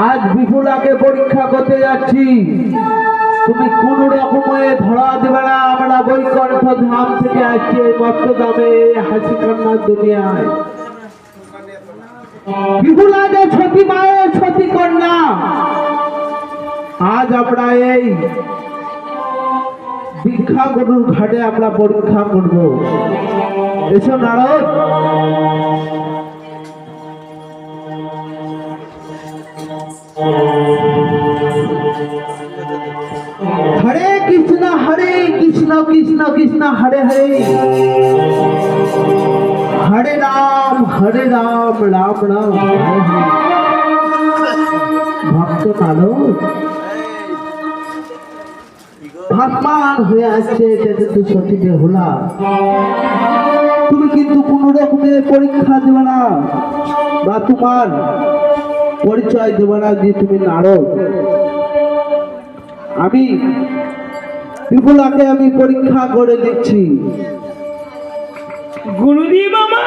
আজ বিপুলাকে পরীক্ষা করতে যাচ্ছি। তুমি কোন রকমে ধরা দেবে না। আমরা বৈকুণ্ঠ ধাম থেকে আসছি মত্ত দামে হাসি কান্নার দুনিয়ায়। বিপুলা যে সতী মায়ের সতী কন্যা, আজ আমরা এই দীক্ষা গরুর ঘাটে আমরা পরীক্ষা করব। এসো নারদ। হরে কৃষ্ণ কৃষ্ণ কৃষ্ণ হরে হরে, হরে রাম রাম রাম হরে হরে। ভক্ত নারদ ভাসমান হয়ে আসছে, এটা কিন্তু সতী বেহুলা। তুমি কিন্তু কোন রকমের পরীক্ষা দেবে না বা তোমার পরিচয় দেবে না যে তুমি নারদ। আমি বিপুলাকে আমি পরীক্ষা করে দিচ্ছি। গুরুদেব মামা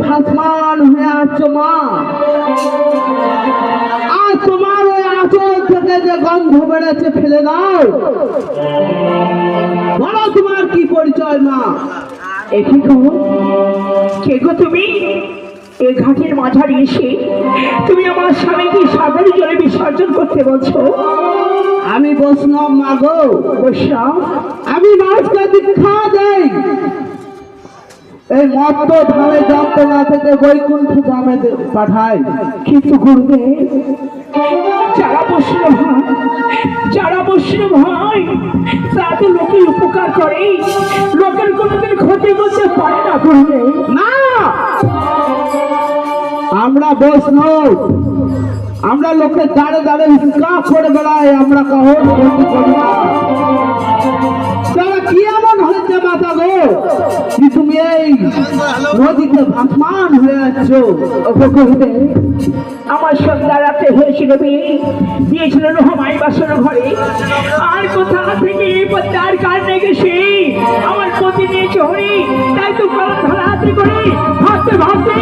ভাসমান হয়ে আসছো মা। আর তোমার ওই আঁচল থেকে যে গন্ধ বেড়েছে ফেলে দাও। বলো তোমার কি পরিচয় মা? একই গো, কে গো তুমি? এই ঘাটের মাঝারে এসে তুমি আমার স্বামীকে সাগরে জলে বিসর্জন করতে বলছো? আমি বৈষ্ণব মা গো। বৈষ্ণব? আমি মানুষকে দীক্ষা দেই। এই মত্ত ধামে যন্ত্রণা থেকে বৈকুণ্ঠ ধামে পাঠাই। কিন্তু গুরুদেব, যারা বৈষ্ণব হয় তারা তো লোকের উপকার করে, লোকের কোনোদিন ক্ষতি করতে পারে না গুরুদেব। না, আমরা বৈষ্ণব, আমরা লোকের দাঁড়ে দাঁড়ে হিংসা করে বেড়াই, আমরা কখন ক্ষতি করি না। তারা কি এমন হয়েছে মাতা গো কি তুমি এই নদীতে ভাসমান হয়ে আসছো? আমার সন্ধ্যা রাতে হয়েছিল বিয়ে, দিয়েছিল রহমাই বাসর ঘরে। আর কোথা থেকে তার কারণে গেছে আমার পতি নিয়ে চড়ি, তাই তো কারণ ধরা হাতে করে ভাবতে ভাবতে